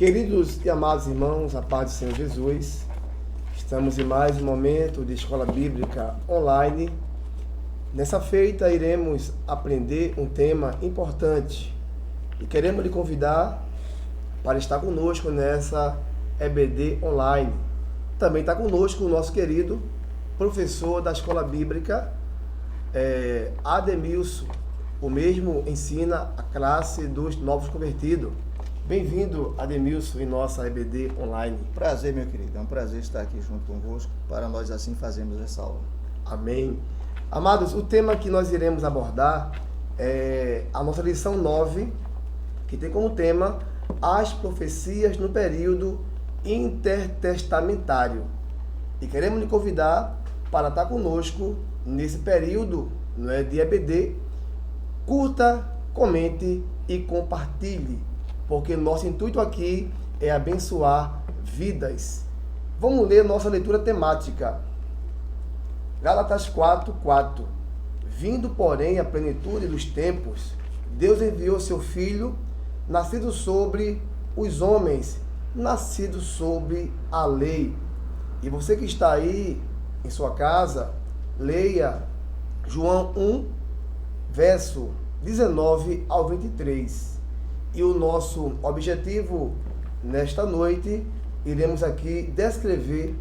Queridos e amados irmãos, a paz do Senhor Jesus, estamos em mais um momento de Escola Bíblica Online. Nessa feita iremos aprender um tema importante e queremos lhe convidar para estar conosco nessa EBD Online. Também está conosco o nosso querido professor da Escola Bíblica, Ademilson. O mesmo ensina a classe dos novos convertidos. Bem-vindo, Ademilson, em nossa EBD Online. Prazer, meu querido. É um prazer estar aqui junto convosco, para nós assim fazermos essa aula. Amém. Amados, o tema que nós iremos abordar é a nossa lição 9, que tem como tema as profecias no período intertestamentário. E queremos lhe convidar para estar conosco nesse período, de EBD. Curta, comente e compartilhe, porque nosso intuito aqui é abençoar vidas. Vamos ler nossa leitura temática. Gálatas 4:4. Vindo, porém, a plenitude dos tempos, Deus enviou seu Filho, nascido sobre os homens, nascido sobre a lei. E você que está aí em sua casa, leia João 1, verso 19 ao 23. E o nosso objetivo nesta noite, iremos aqui descrever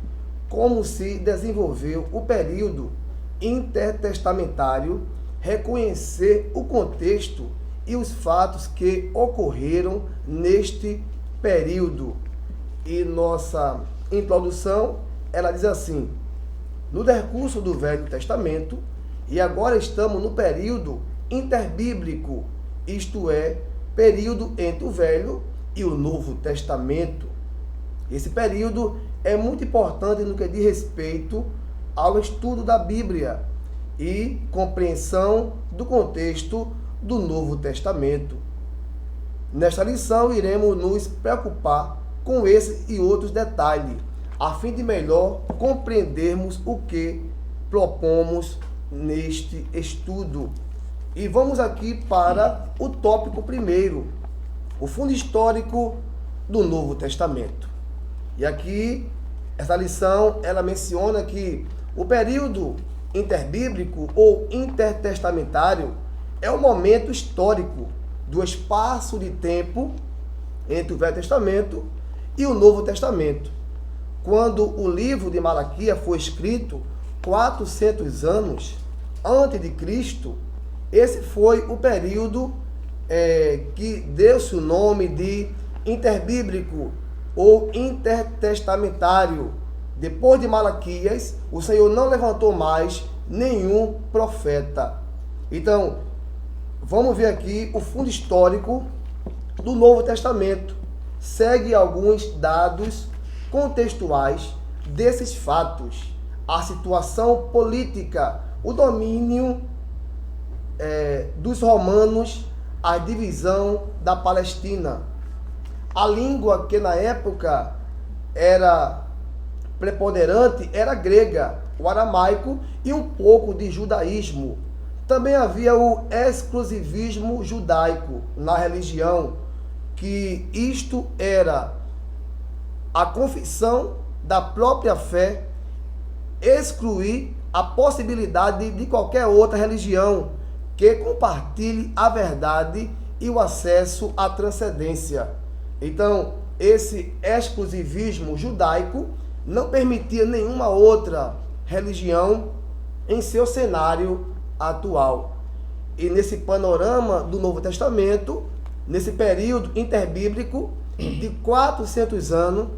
como se desenvolveu o período intertestamentário, reconhecer o contexto e os fatos que ocorreram neste período. E nossa introdução, ela diz assim: no decurso do Velho Testamento, e agora estamos no período interbíblico, isto é, período entre o Velho e o Novo Testamento. Esse período é muito importante no que diz respeito ao estudo da Bíblia e compreensão do contexto do Novo Testamento. Nesta lição, iremos nos preocupar com esse e outros detalhes, a fim de melhor compreendermos o que propomos neste estudo. E vamos aqui para o tópico primeiro, o fundo histórico do Novo Testamento. E aqui, essa lição, ela menciona que o período interbíblico ou intertestamentário é o momento histórico do espaço de tempo entre o Velho Testamento e o Novo Testamento. Quando o livro de Malaquias foi escrito 400 anos antes de Cristo, esse foi o período que deu-se o nome de interbíblico ou intertestamentário. Depois de Malaquias, o Senhor não levantou mais nenhum profeta. Então, vamos ver aqui o fundo histórico do Novo Testamento. Segue alguns dados contextuais desses fatos: a situação política, o domínio dos romanos, a divisão da Palestina. A língua que na época era preponderante era grega, o aramaico e um pouco de judaísmo. Também havia o exclusivismo judaico na religião, que isto era a confissão da própria fé, excluir a possibilidade de qualquer outra religião que compartilhe a verdade e o acesso à transcendência. Então, esse exclusivismo judaico não permitia nenhuma outra religião em seu cenário atual. E nesse panorama do Novo Testamento, nesse período interbíblico de 400 anos,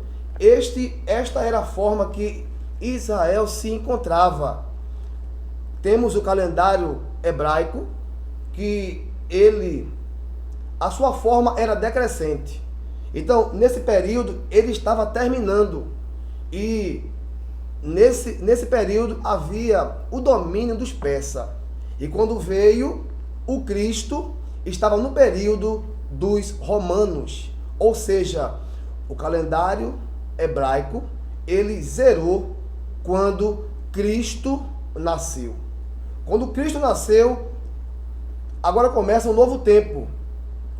esta era a forma que Israel se encontrava. Temos o calendário hebraico, que a sua forma era decrescente. Então, nesse período, ele estava terminando. E nesse período havia o domínio dos persas. E quando veio o Cristo, estava no período dos romanos. Ou seja, o calendário hebraico, ele zerou quando Cristo nasceu. Quando Cristo nasceu, agora começa um novo tempo,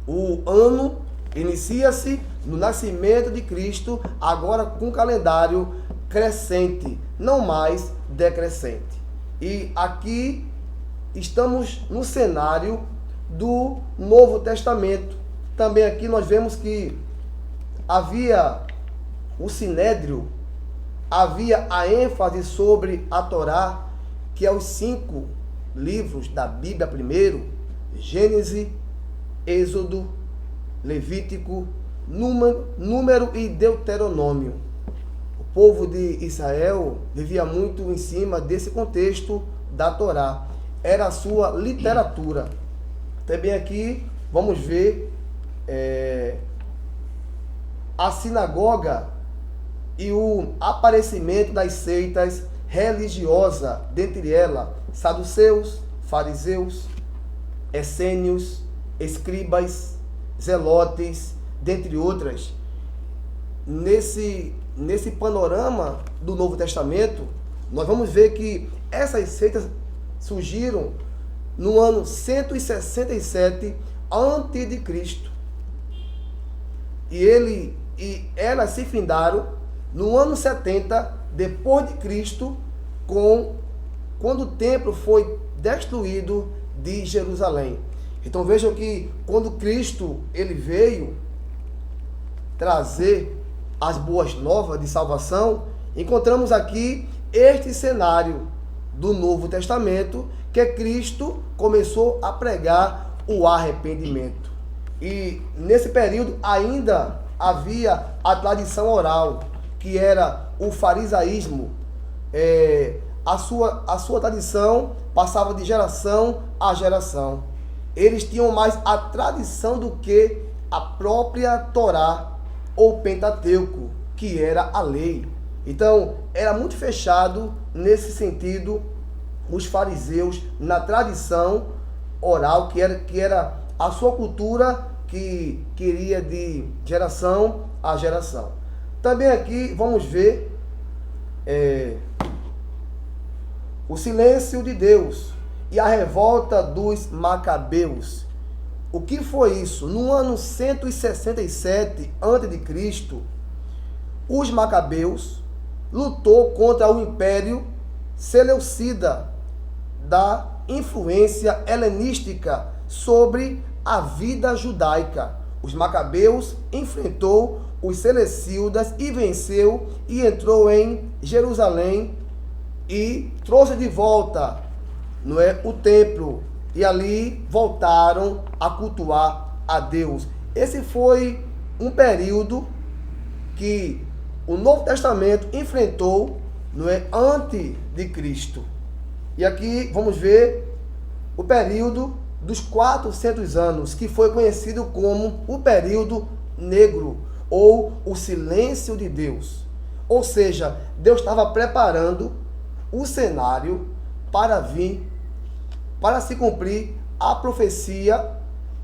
o ano Inicia-se no nascimento de Cristo, agora com calendário crescente, não mais decrescente. E aqui estamos no cenário do Novo Testamento. Também aqui nós vemos que havia o Sinédrio, havia a ênfase sobre a Torá, que é os 5 livros da Bíblia primeiro: Gênesis, Êxodo, Levítico, Número e Deuteronômio. O povo de Israel vivia muito em cima desse contexto da Torá. Era a sua literatura. Também aqui vamos ver a sinagoga e o aparecimento das seitas religiosas, dentre elas saduceus, fariseus, essênios, escribas, zelotes, dentre outras. Nesse panorama do Novo Testamento, nós vamos ver que essas seitas surgiram no ano 167 a.C. E elas se findaram no ano 70 depois de Cristo, quando o templo foi destruído de Jerusalém. Então vejam que quando Cristo ele veio trazer as boas novas de salvação, encontramos aqui este cenário do Novo Testamento, que Cristo começou a pregar o arrependimento. E nesse período ainda havia a tradição oral, que era o farisaísmo. A sua tradição passava de geração a geração. Eles tinham mais a tradição do que a própria Torá ou Pentateuco, que era a lei. Então, era muito fechado nesse sentido os fariseus na tradição oral, que era a sua cultura, que queria de geração a geração. Também aqui vamos ver o silêncio de Deus e a revolta dos Macabeus. O que foi isso? No ano 167 a.C., os Macabeus lutou contra o Império Seleucida da influência helenística sobre a vida judaica. Os Macabeus enfrentou os Seleucidas e venceu, e entrou em Jerusalém e trouxe de volta o templo, e ali voltaram a cultuar a Deus. Esse foi um período que o Novo Testamento enfrentou antes de Cristo. E aqui vamos ver o período dos 400 anos, que foi conhecido como o período negro, ou o silêncio de Deus. Ou seja, Deus estava preparando o cenário para se cumprir a profecia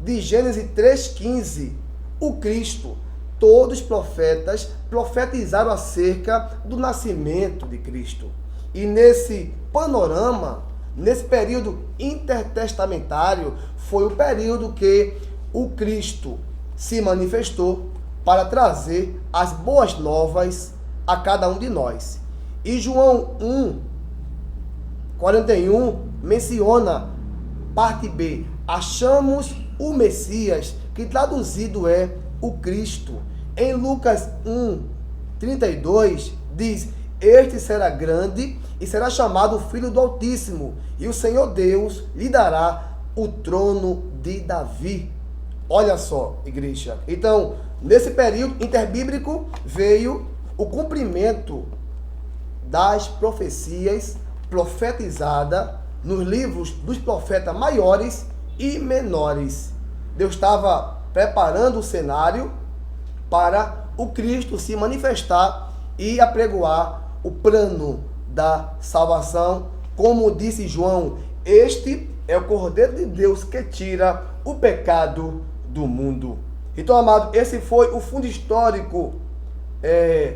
de Gênesis 3,15. O Cristo, todos os profetas profetizaram acerca do nascimento de Cristo. E nesse panorama, nesse período intertestamentário, foi o período que o Cristo se manifestou para trazer as boas novas a cada um de nós. E João 1:41 menciona parte B: achamos o Messias, que traduzido é o Cristo. Em Lucas 1:32 diz: este será grande e será chamado Filho do Altíssimo, e o Senhor Deus lhe dará o trono de Davi. Olha só, igreja. Então, nesse período interbíblico veio o cumprimento das profecias profetizadas nos livros dos profetas maiores e menores. Deus estava preparando o cenário para o Cristo se manifestar e apregoar o plano da salvação. Como disse João, este é o Cordeiro de Deus que tira o pecado do mundo. Então, amado, esse foi o fundo histórico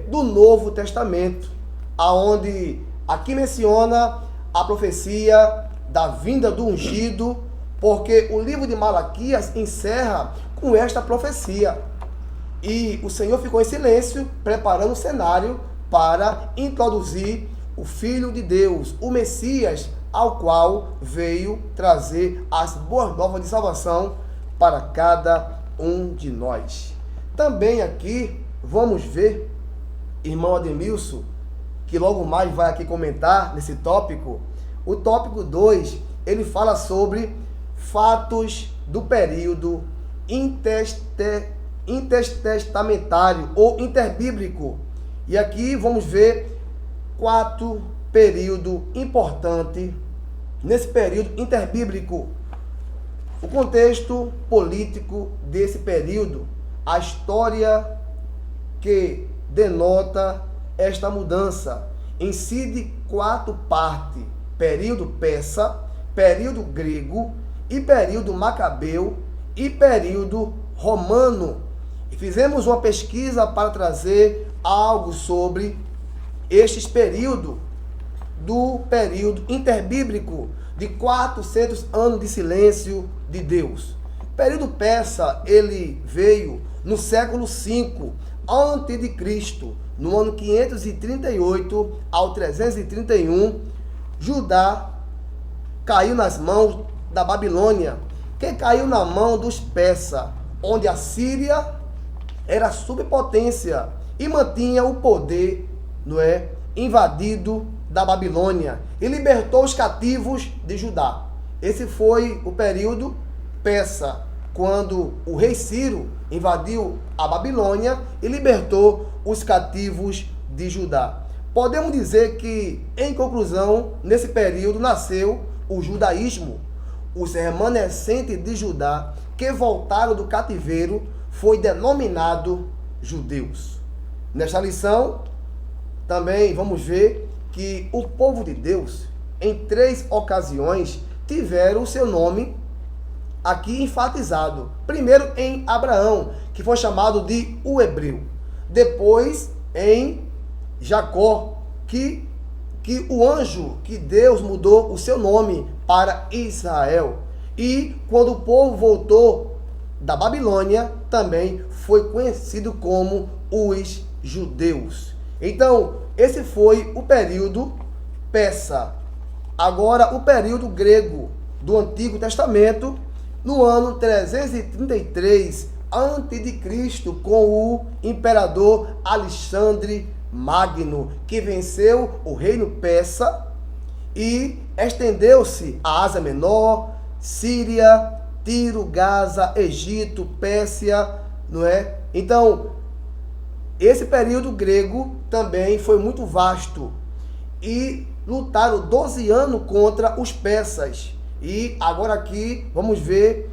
do Novo Testamento, aonde aqui menciona a profecia da vinda do ungido, porque o livro de Malaquias encerra com esta profecia. E o Senhor ficou em silêncio, preparando o cenário para introduzir o Filho de Deus, o Messias, ao qual veio trazer as boas novas de salvação para cada um de nós. Também aqui vamos ver, irmão Ademilson, que logo mais vai aqui comentar nesse tópico. O tópico 2, ele fala sobre fatos do período intertestamentário ou interbíblico. E aqui vamos ver 4 períodos importantes nesse período interbíblico. O contexto político desse período, a história que denota esta mudança, incide 4 partes: período persa, período grego e período macabeu e período romano. E fizemos uma pesquisa para trazer algo sobre estes períodos do período interbíblico de 400 anos de silêncio de Deus. O período persa, ele veio no século V a.C., no ano 538 ao 331, Judá caiu nas mãos da Babilônia, que caiu na mão dos persas, onde a Síria era superpotência e mantinha o poder, invadido da Babilônia, e libertou os cativos de Judá. Esse foi o período persa, quando o rei Ciro invadiu a Babilônia e libertou os cativos de Judá. Podemos dizer que, em conclusão, nesse período nasceu o judaísmo. Os remanescentes de Judá que voltaram do cativeiro foi denominado judeus. Nesta lição, também vamos ver que o povo de Deus, em 3 ocasiões, tiveram o seu nome aqui enfatizado. Primeiro em Abraão, que foi chamado de o hebreu. Depois em Jacó, que o anjo, que Deus mudou o seu nome para Israel. E quando o povo voltou da Babilônia, também foi conhecido como os judeus. Então, esse foi o período persa. Agora, o período grego do Antigo Testamento, no ano 333 a.C., com o imperador Alexandre Magno, que venceu o reino persa e estendeu-se a Ásia Menor, Síria, Tiro, Gaza, Egito, Pérsia, Então, esse período grego também foi muito vasto e lutaram 12 anos contra os persas. E agora aqui vamos ver,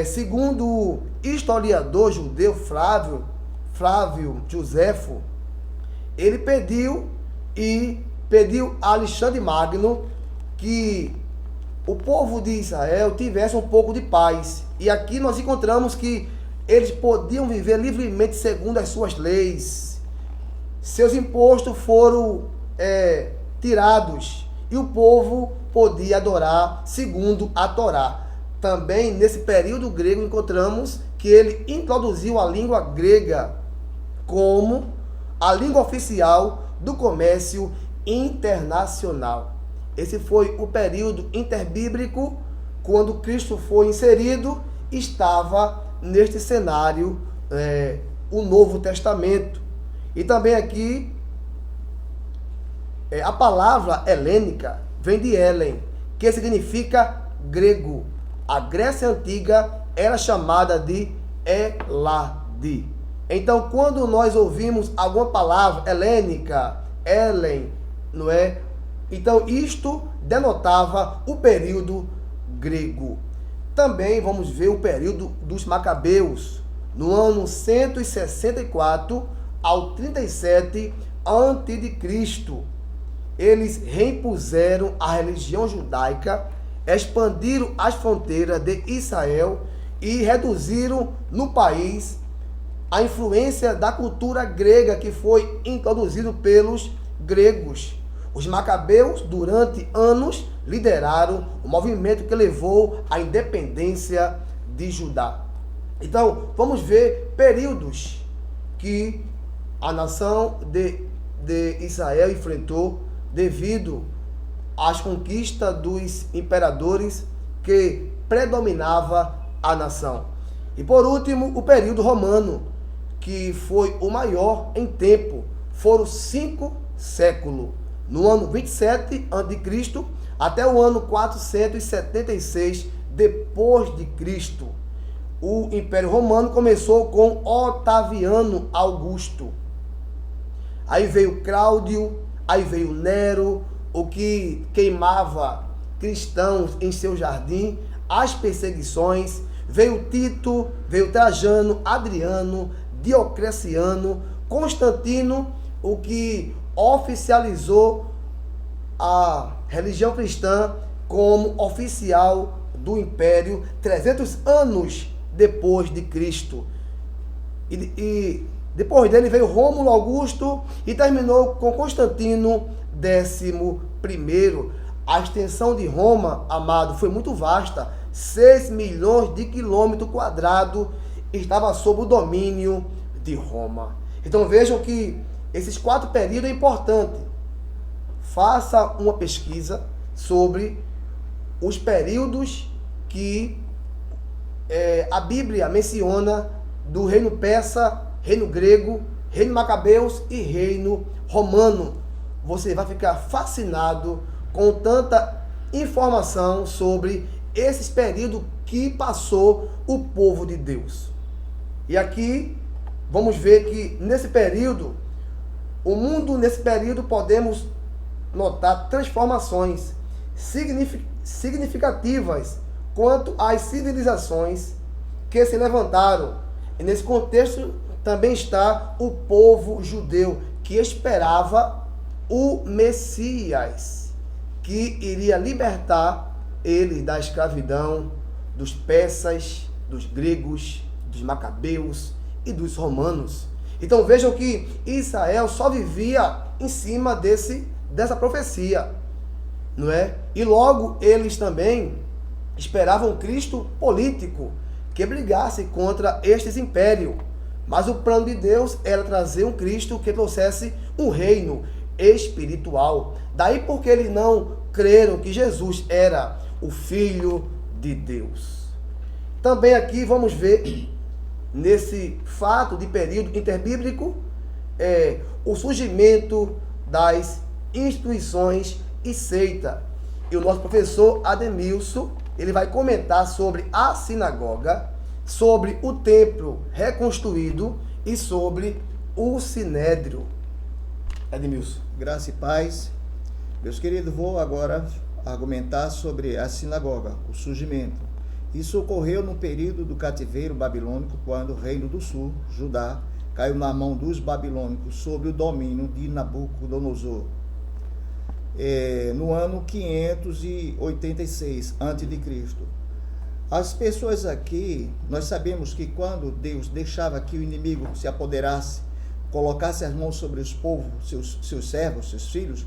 segundo o historiador judeu Flávio Joséfo, ele pediu a Alexandre Magno que o povo de Israel tivesse um pouco de paz. E aqui nós encontramos que eles podiam viver livremente segundo as suas leis. Seus impostos foram tirados e o povo podia adorar segundo a Torá. Também nesse período grego encontramos que ele introduziu a língua grega como a língua oficial do comércio internacional. Esse foi o período interbíblico, quando Cristo foi inserido, estava neste cenário o Novo Testamento. E também aqui a palavra helênica vem de Helen, que significa grego. A Grécia Antiga era chamada de Elade. Então, quando nós ouvimos alguma palavra helênica, Helen, Então, isto denotava o período grego. Também vamos ver o período dos Macabeus, no ano 164 ao 37 a.C. Eles reimpuseram a religião judaica, expandiram as fronteiras de Israel e reduziram no país a influência da cultura grega que foi introduzida pelos gregos. Os Macabeus, durante anos, lideraram o movimento que levou à independência de Judá. Então, vamos ver períodos que a nação de Israel enfrentou devido às conquistas dos imperadores que predominava a nação. E por último, o período romano, que foi o maior em tempo. Foram 5 séculos. No ano 27 a.C. até o ano 476 depois de Cristo. O Império Romano começou com Otaviano Augusto. Aí veio Cláudio, aí veio Nero, o que queimava cristãos em seu jardim, as perseguições, veio Tito, veio Trajano, Adriano, Diocleciano, Constantino, o que oficializou a religião cristã como oficial do Império 300 anos depois de Cristo. E depois dele veio Rômulo Augusto e terminou com Constantino XI. A extensão de Roma, amado, foi muito vasta. 6 milhões de quilômetros quadrados estava sob o domínio de Roma. Então vejam que esses 4 períodos é importante. Faça uma pesquisa sobre os períodos que a Bíblia menciona do reino persa, reino grego, reino macabeus e reino romano. Você vai ficar fascinado com tanta informação sobre esses períodos que passou o povo de Deus. E aqui vamos ver que nesse período, o mundo nesse período podemos notar transformações significativas quanto às civilizações que se levantaram. E nesse contexto também está o povo judeu, que esperava o Messias, que iria libertar ele da escravidão dos persas, dos gregos, dos macabeus e dos romanos. Então vejam que Israel só vivia em cima dessa profecia, não é? E logo eles também esperavam um Cristo político que brigasse contra estes impérios. Mas o plano de Deus era trazer um Cristo que trouxesse um reino espiritual. Daí porque eles não creram que Jesus era o Filho de Deus. Também aqui vamos ver, nesse fato de período interbíblico, o surgimento das instituições e seita. E o nosso professor Ademilson, ele vai comentar sobre a sinagoga, sobre o templo reconstruído e sobre o sinédrio. Ademilson. Graça e paz. Meus queridos, vou agora argumentar sobre a sinagoga, o surgimento. Isso ocorreu no período do cativeiro babilônico, quando o reino do sul, Judá, caiu na mão dos babilônicos sob o domínio de Nabucodonosor. No ano 586 a.C. As pessoas aqui, nós sabemos que quando Deus deixava que o inimigo se apoderasse, colocasse as mãos sobre os povos, seus servos, seus filhos,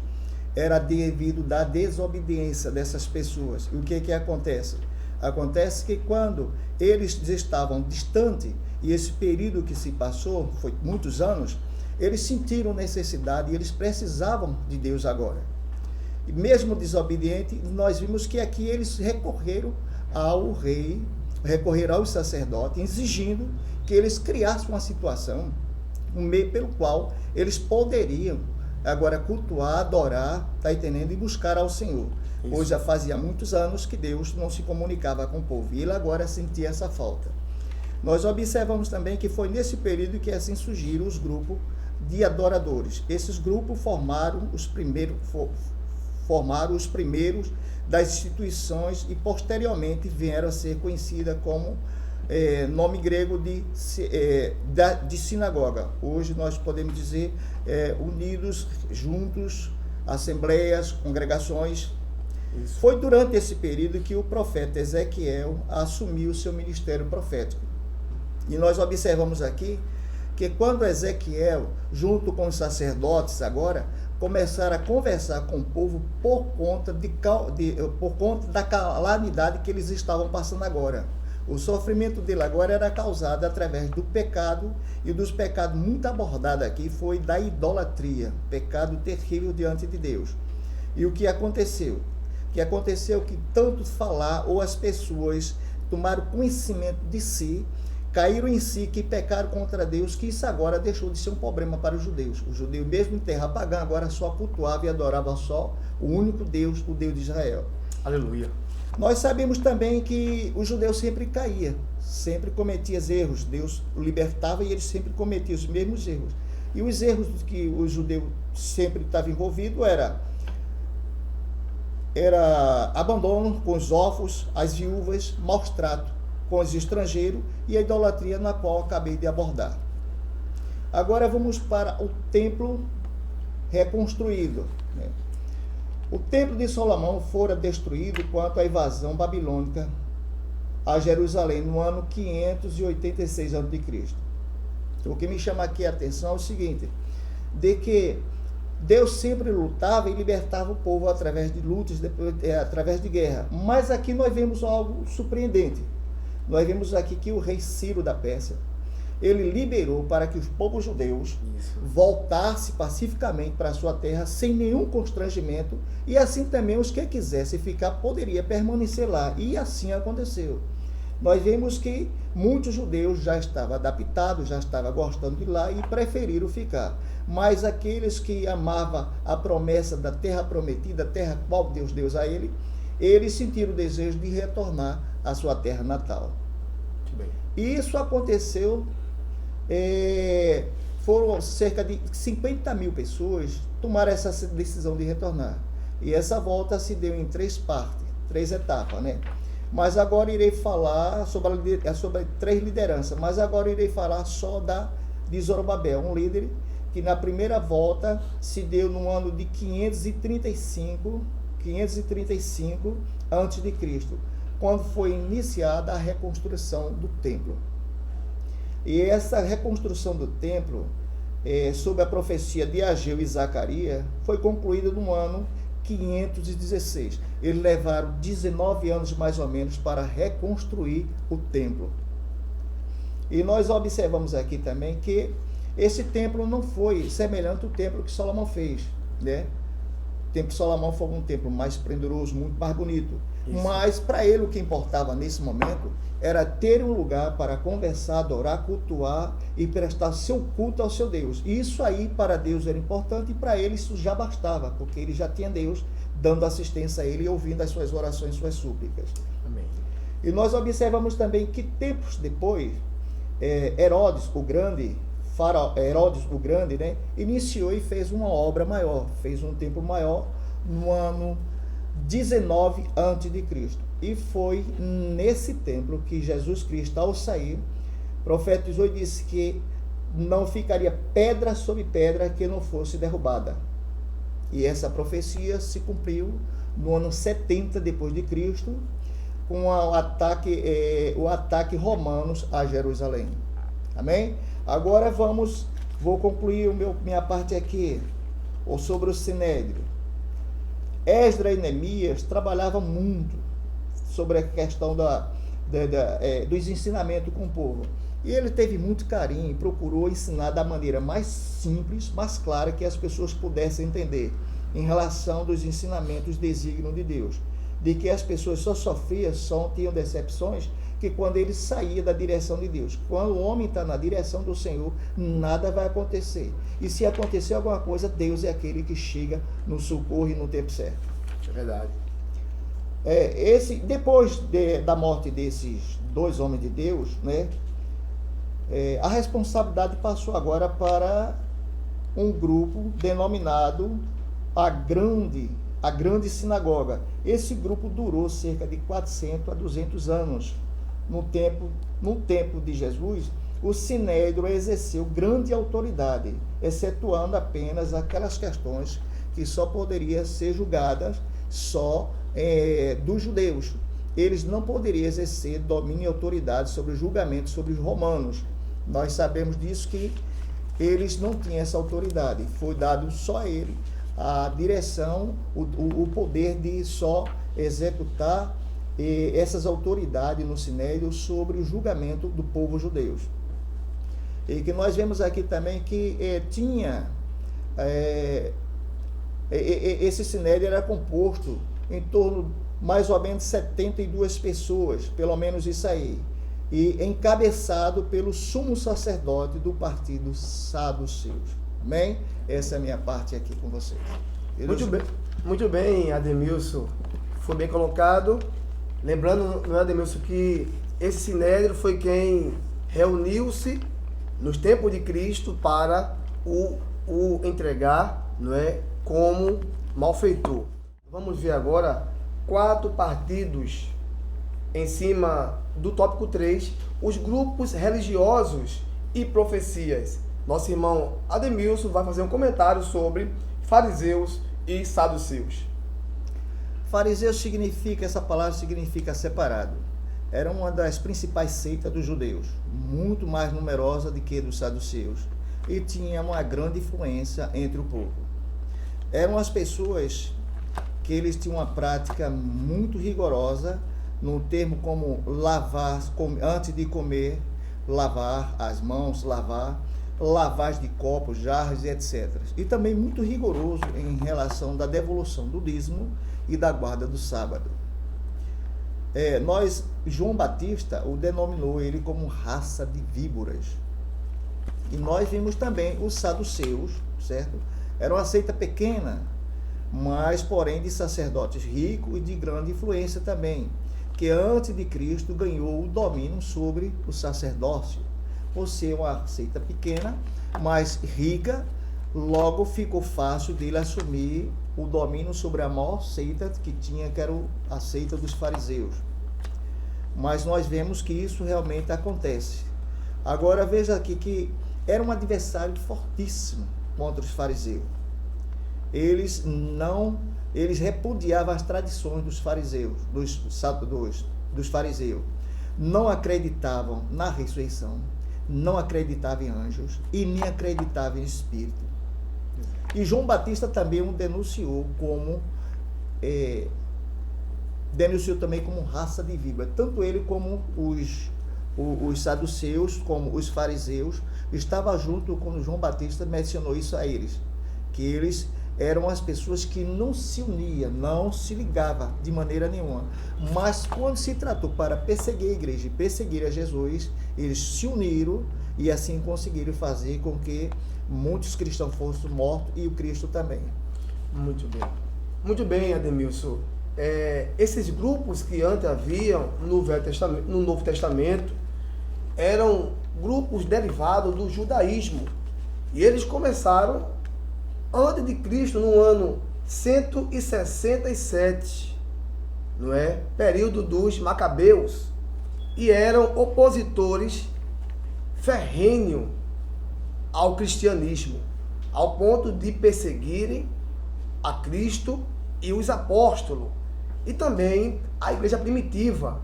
era devido da desobediência dessas pessoas. E o que acontece? Acontece que quando eles estavam distantes, e esse período que se passou, foi muitos anos, eles sentiram necessidade e eles precisavam de Deus agora. E mesmo desobediente, nós vimos que aqui eles recorreram ao rei, recorreram aos sacerdotes, exigindo que eles criassem uma situação, um meio pelo qual eles poderiam agora cultuar, adorar, tá entendendo? E buscar ao Senhor. Isso. Pois já fazia muitos anos que Deus não se comunicava com o povo, e ele agora sentia essa falta. Nós observamos também que foi nesse período que assim surgiram os grupos de adoradores. Esses grupos formaram os primeiros das instituições e posteriormente vieram a ser conhecida como nome grego de sinagoga. Hoje nós podemos dizer unidos, juntos, assembleias, congregações. Isso. Foi durante esse período que o profeta Ezequiel assumiu o seu ministério profético. E nós observamos aqui que quando Ezequiel, junto com os sacerdotes agora, começaram a conversar com o povo por conta da calamidade que eles estavam passando agora. O sofrimento dele agora era causado através do pecado, e dos pecados muito abordados aqui foi da idolatria, pecado terrível diante de Deus. E o que aconteceu? O que aconteceu que tanto falar, ou as pessoas tomaram conhecimento de si, caíram em si, que pecaram contra Deus, que isso agora deixou de ser um problema para os judeus. Os judeus, mesmo em terra pagã, agora só cultuavam e adoravam só o único Deus, o Deus de Israel. Aleluia. Nós sabemos também que o judeu sempre caía, sempre cometia erros. Deus o libertava e ele sempre cometia os mesmos erros. E os erros que o judeu sempre estava envolvido era abandono com os órfãos, as viúvas, maus tratos com os estrangeiros e a idolatria, na qual acabei de abordar. Agora vamos para o templo reconstruído, né? O templo de Salomão fora destruído quanto à invasão babilônica a Jerusalém no ano 586 a.C. O que me chama aqui a atenção é o seguinte, de que Deus sempre lutava e libertava o povo através de lutas, através de guerra. Mas aqui nós vemos algo surpreendente. Nós vemos aqui que o rei Ciro da Pérsia, ele liberou para que os povos judeus voltassem pacificamente para a sua terra sem nenhum constrangimento, e assim também os que quisessem ficar poderia permanecer lá, e assim aconteceu. Nós vemos que muitos judeus já estavam adaptados, já estavam gostando de lá e preferiram ficar. Mas aqueles que amavam a promessa da terra prometida, a terra qual Deus deu a ele, eles sentiram o desejo de retornar à sua terra natal. Muito bem. Isso aconteceu, foram cerca de 50 mil pessoas tomaram essa decisão de retornar. E essa volta se deu em 3 partes, 3 etapas, né? Mas agora irei falar sobre 3 lideranças, mas agora irei falar só de Zorobabel, um líder que na primeira volta se deu no ano de 535 a.C., quando foi iniciada a reconstrução do templo. E essa reconstrução do templo, sob a profecia de Ageu e Zacarias, foi concluída no ano 516. Eles levaram 19 anos mais ou menos para reconstruir o templo. E nós observamos aqui também que esse templo não foi semelhante ao templo que Salomão fez, né? O templo de Salomão foi um templo mais esplendoroso, muito mais bonito. Isso. Mas para ele o que importava nesse momento era ter um lugar para conversar, adorar, cultuar e prestar seu culto ao seu Deus. E isso aí para Deus era importante, e para ele isso já bastava, porque ele já tinha Deus dando assistência a ele e ouvindo as suas orações, suas súplicas. Amém. E nós observamos também que tempos depois, Herodes o Grande, né, iniciou e fez uma obra maior, fez um templo maior no ano 19 a.C. E foi nesse templo que Jesus Cristo, ao sair, profetizou e disse que não ficaria pedra sobre pedra que não fosse derrubada. E essa profecia se cumpriu no ano 70 depois de Cristo, com o ataque romanos a Jerusalém. Amém? Agora vou concluir minha parte aqui, sobre o Sinédrio. Esdras e Neemias trabalhavam muito sobre a questão dos ensinamentos com o povo. E ele teve muito carinho e procurou ensinar da maneira mais simples, mais clara, que as pessoas pudessem entender, em relação dos ensinamentos, desígnios de Deus. De que as pessoas só sofriam, só tinham decepções, que quando ele saía da direção de Deus. Quando o homem está na direção do Senhor, nada vai acontecer. E se acontecer alguma coisa, Deus é aquele que chega no socorro e no tempo certo. É verdade. Depois da morte desses 2 homens de Deus, né, a responsabilidade passou agora para um grupo denominado a Grande Sinagoga. Esse grupo durou cerca de 400 a 200 anos. No tempo de Jesus, o Sinédrio exerceu grande autoridade, excetuando apenas aquelas questões que só poderiam ser julgadas só dos judeus. Eles não poderiam exercer domínio e autoridade sobre o julgamento sobre os romanos. Nós sabemos disso, que eles não tinham essa autoridade. Foi dado só a ele a direção, o poder de só executar essas autoridades no Sinédrio sobre o julgamento do povo judeu. E que nós vemos aqui também que esse Sinédrio era composto em torno mais ou menos 72 pessoas, pelo menos isso aí, e encabeçado pelo sumo sacerdote do partido saduceus. Amém? Essa é a minha parte aqui com vocês. Muito bem, Ademilson. Foi bem colocado. Lembrando, não é, Ademilson, que esse Sinédrio foi quem reuniu-se nos tempos de Cristo para o entregar, não é, como malfeitor. Vamos ver agora 4 partidos em cima do tópico 3, os grupos religiosos e profecias. Nosso irmão Ademilson vai fazer um comentário sobre fariseus e saduceus. Fariseu essa palavra significa separado. Era uma das principais seitas dos judeus, muito mais numerosa do que dos saduceus, e tinha uma grande influência entre o povo. Eram as pessoas que eles tinham uma prática muito rigorosa, no termo como lavar, antes de comer, lavar as mãos, lavagem de copos, jarras e etc. E também muito rigoroso em relação da devolução do dízimo e da guarda do sábado. João Batista o denominou ele como raça de víboras. E nós vimos também os saduceus, certo? Era uma seita pequena, mas porém de sacerdotes ricos e de grande influência também, que antes de Cristo ganhou o domínio sobre o sacerdócio. Por ser uma seita pequena, mas rica, logo ficou fácil dele assumir o domínio sobre a maior seita que tinha, que era a seita dos fariseus. Mas nós vemos que isso realmente acontece. Agora veja aqui que era um adversário fortíssimo contra os fariseus. Eles repudiavam as tradições dos fariseus, dos fariseus. Não acreditavam na ressurreição, não acreditavam em anjos e nem acreditavam em espírito. E João Batista também o denunciou também como raça de víbora. Tanto ele como os saduceus, como os fariseus, estavam junto quando João Batista mencionou isso a eles, que eles eram as pessoas que não se uniam, não se ligavam de maneira nenhuma. Mas quando se tratou para perseguir a igreja e perseguir a Jesus, eles se uniram e assim conseguiram fazer com que muitos cristãos fossem mortos e o Cristo também. Muito bem. Muito bem, Ademilson. Esses grupos que antes haviam no Novo Testamento eram grupos derivados do judaísmo. E eles começaram antes de Cristo, no ano 167, não é? Período dos Macabeus. E eram opositores ferrenhos ao cristianismo, ao ponto de perseguirem a Cristo e os apóstolos, e também a igreja primitiva.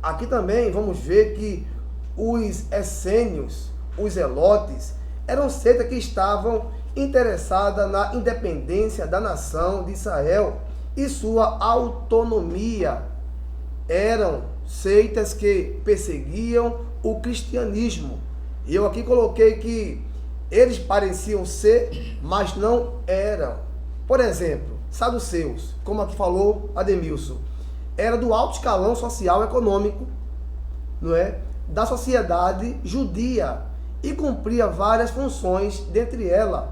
Aqui também vamos ver que os essênios, os zelotes, eram seitas que estavam interessadas na independência da nação de Israel e sua autonomia. Eram seitas que perseguiam o cristianismo. E eu aqui coloquei que eles pareciam ser, mas não eram. Por exemplo, saduceus, como aqui falou Ademilson, era do alto escalão social e econômico, não é, da sociedade judia, e cumpria várias funções, dentre elas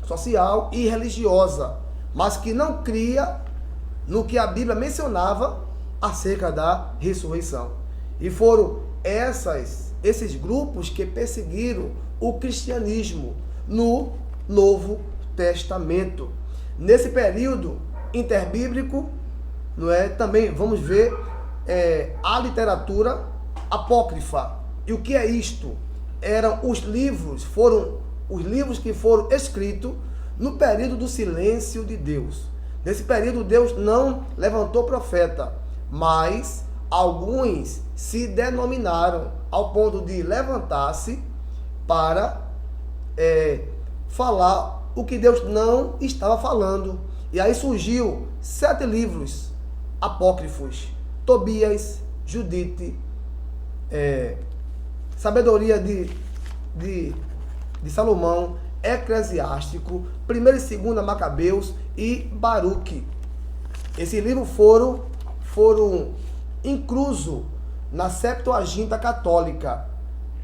social e religiosa, mas que não cria no que a Bíblia mencionava acerca da ressurreição. E foram esses grupos que perseguiram o cristianismo no Novo Testamento. Nesse período interbíblico, não é, também vamos ver a literatura apócrifa. E o que é isto? Foram os livros que foram escritos no período do silêncio de Deus. Nesse período, Deus não levantou profeta, mas alguns se denominaram ao ponto de levantar-se para falar o que Deus não estava falando. E aí surgiu 7 livros apócrifos, Tobias, Judite, Sabedoria de Salomão, Eclesiástico, 1ª e 2ª Macabeus e Baruque. Esses livros foram inclusos na Septuaginta Católica,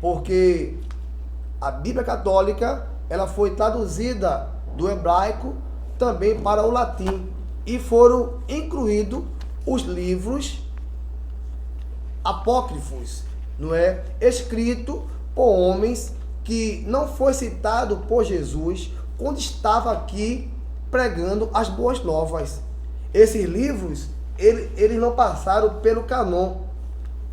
porque a Bíblia Católica ela foi traduzida do hebraico também para o latim e foram incluídos os livros apócrifos, não é? Escrito por homens que não foi citado por Jesus quando estava aqui pregando as boas novas. Esses livros, eles não passaram pelo canon.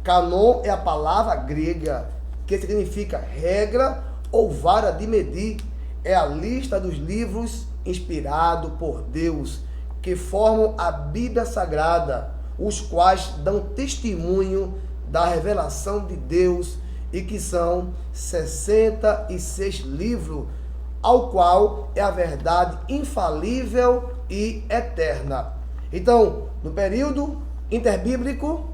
Canon é a palavra grega que significa regra ou vara de medir. É a lista dos livros inspirados por Deus que formam a Bíblia Sagrada, os quais dão testemunho da revelação de Deus e que são 66 livros, ao qual é a verdade infalível e eterna. Então, no período interbíblico,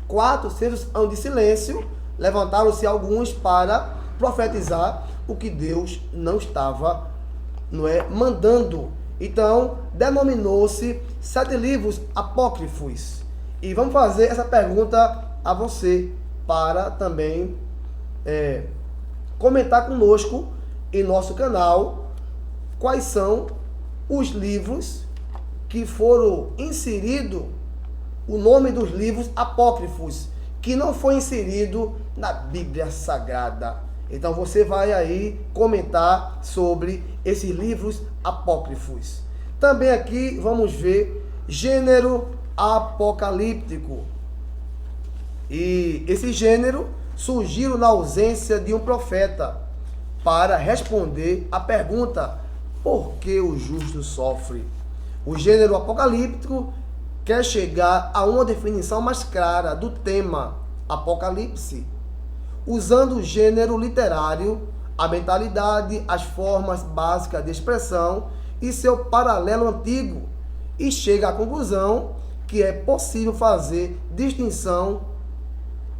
400 anos de silêncio, levantaram-se alguns para profetizar o que Deus não estava, mandando. Então, denominou-se 7 livros apócrifos. E vamos fazer essa pergunta a você, para também comentar conosco em nosso canal quais são os livros que foram inseridos, o nome dos livros apócrifos, que não foi inserido na Bíblia Sagrada. Então você vai aí comentar sobre esses livros apócrifos. Também aqui vamos ver gênero apocalíptico. E esse gênero surgiu na ausência de um profeta para responder a pergunta: por que o justo sofre? O gênero apocalíptico quer chegar a uma definição mais clara do tema Apocalipse, usando o gênero literário, a mentalidade, as formas básicas de expressão e seu paralelo antigo, e chega à conclusão que é possível fazer distinção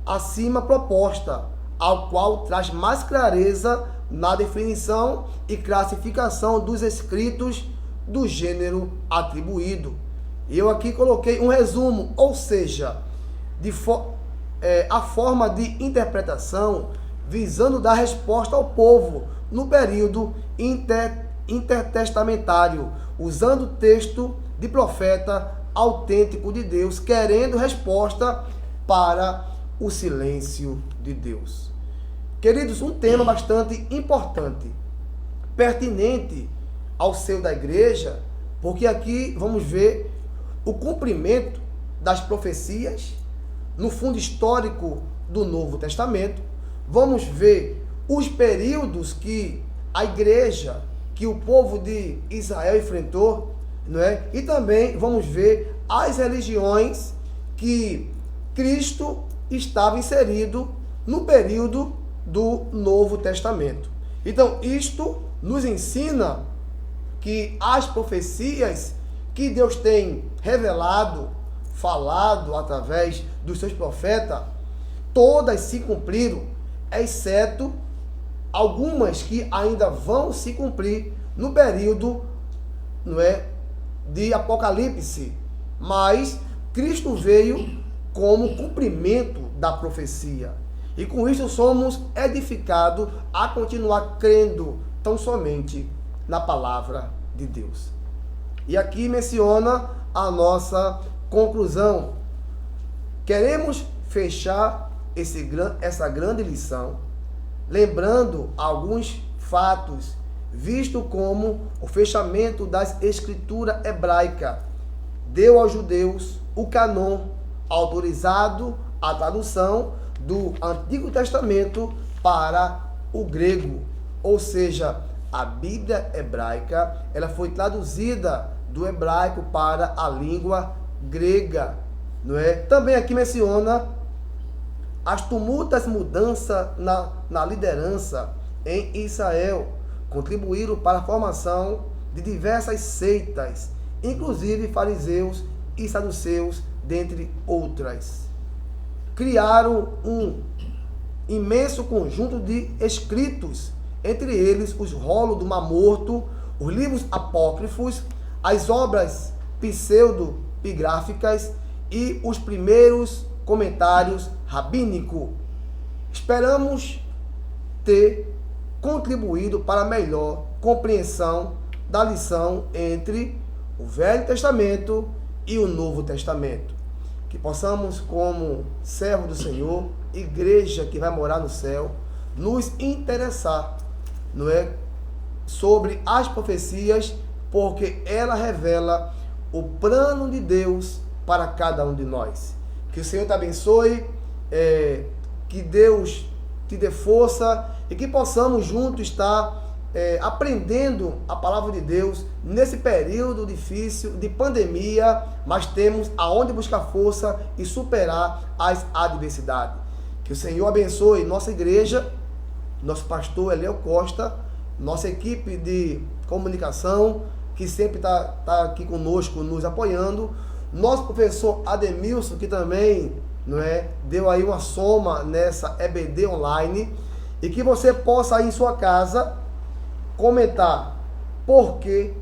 acima proposta, ao qual traz mais clareza na definição e classificação dos escritos do gênero atribuído. Eu aqui coloquei um resumo, ou seja, a forma de interpretação visando dar resposta ao povo no período intertestamentário, usando o texto de profeta autêntico de Deus, querendo resposta para o silêncio de Deus. Queridos, um tema bastante importante, pertinente ao seio da igreja, porque aqui vamos ver o cumprimento das profecias no fundo histórico do Novo Testamento. Vamos ver os períodos que a igreja, que o povo de Israel enfrentou, e também vamos ver as religiões que Cristo estava inserido no período do Novo Testamento. Então, isto nos ensina que as profecias que Deus tem revelado, falado através dos seus profetas, todas se cumpriram, exceto algumas que ainda vão se cumprir no período, de Apocalipse. Mas Cristo veio como cumprimento da profecia. E com isso somos edificados a continuar crendo tão somente na palavra de Deus. E aqui menciona a nossa conclusão. Queremos fechar essa grande lição lembrando alguns fatos, visto como o fechamento das escrituras hebraicas deu aos judeus o canon, autorizado a tradução do Antigo Testamento para o grego. Ou seja, a Bíblia hebraica ela foi traduzida do hebraico para a língua grega. Também aqui menciona as tumultuosas mudanças na liderança em Israel, contribuíram para a formação de diversas seitas, inclusive fariseus e saduceus, dentre outras. Criaram um imenso conjunto de escritos, entre eles os rolos do Mar Morto, os livros apócrifos, as obras pseudopigráficas e os primeiros comentários rabínicos. Esperamos ter contribuído para a melhor compreensão da lição entre o Velho Testamento e o Novo Testamento. Que possamos, como servo do Senhor, igreja que vai morar no céu, nos interessar, não é, sobre as profecias, porque ela revela o plano de Deus para cada um de nós. Que o Senhor te abençoe, que Deus te dê força e que possamos juntos estar aprendendo a palavra de Deus nesse período difícil de pandemia, mas temos aonde buscar força e superar as adversidades. Que o Senhor abençoe nossa igreja, nosso pastor Eliel Costa, nossa equipe de comunicação, que sempre está aqui conosco, nos apoiando, nosso professor Ademilson, que também, não é, deu aí uma soma nessa EBD online, e que você possa ir em sua casa comentar por que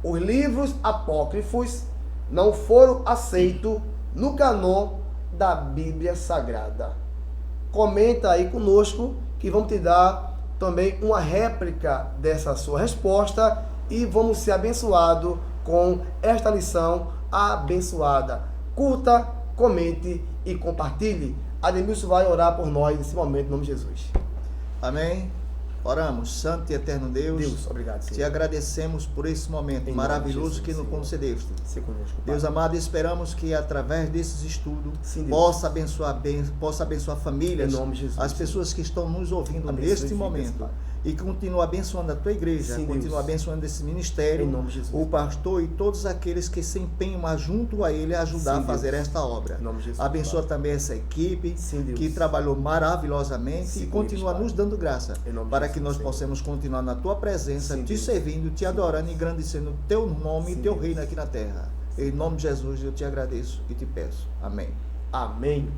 os livros apócrifos não foram aceitos no canon da Bíblia Sagrada. Comenta aí conosco que vamos te dar também uma réplica dessa sua resposta e vamos ser abençoados com esta lição abençoada. Curta, comente e compartilhe. Ademilson vai orar por nós nesse momento, em nome de Jesus. Amém. Oramos. Santo e eterno Deus, obrigado, Senhor. Te agradecemos por esse momento maravilhoso que nos concedeste. Deus amado, esperamos que através desses estudos possa abençoar famílias, em nome de Jesus, as pessoas que estão nos ouvindo neste momento. E continua abençoando a tua igreja, continua abençoando esse ministério, em nome de Jesus, o pastor e todos aqueles que se empenham junto a ele a ajudar a fazer esta obra. Em nome de Jesus, abençoa também essa equipe que trabalhou maravilhosamente e continua nos dando graça para que nós possamos continuar na tua presença, te servindo, te adorando e engrandecendo o teu nome e teu reino aqui na terra. Em nome de Jesus eu te agradeço e te peço. Amém. Amém.